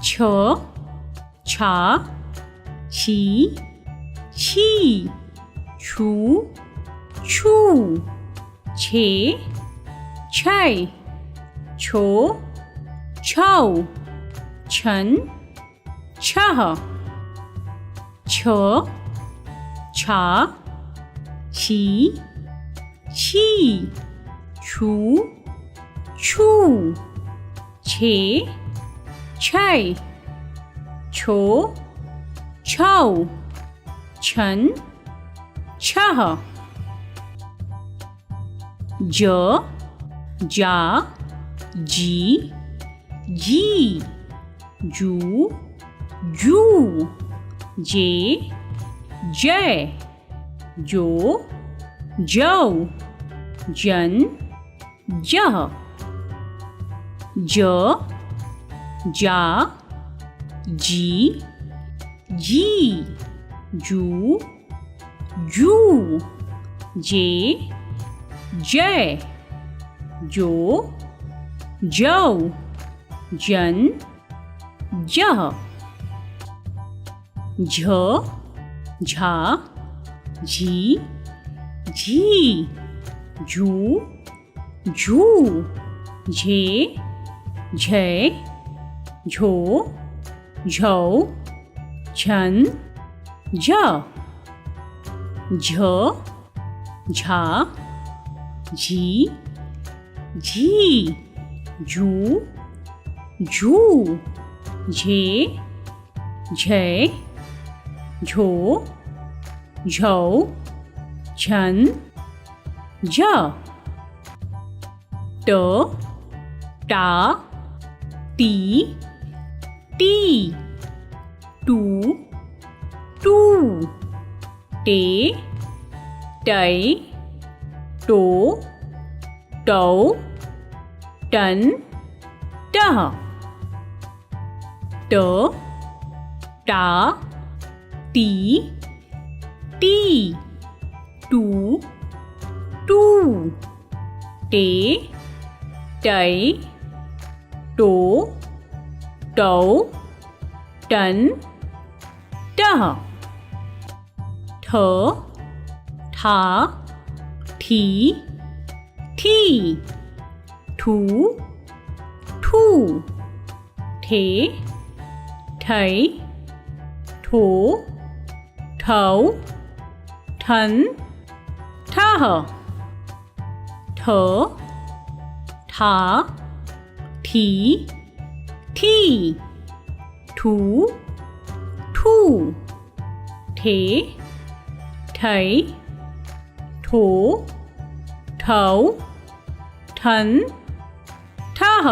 छ छा छी छी छू छू छे छै छो छौ छन छह छ छा छी छी छू छू छे छै छो छौ छन छह ज जा जी जी जू जू जे जय जो जौ जन जह ज जा जी जी जू जू जे जय जो जौ जन जह झ झा झी झी झू झू झे झै झो झौ झन झ झ झा झी झी झू झू झे झै झो झौ झन झ ट टा टी टी टू टू टे टै टो टौ टन टह ट टा टी टी टू टू टे टै टो टौ टन टह ठ ठा ठी ठी ठू ठू ठे ठै ठो ठौ ठन ठह ठ ठा ठी ठी ठू ठू ठे ठै ठो ठौ ठन ठह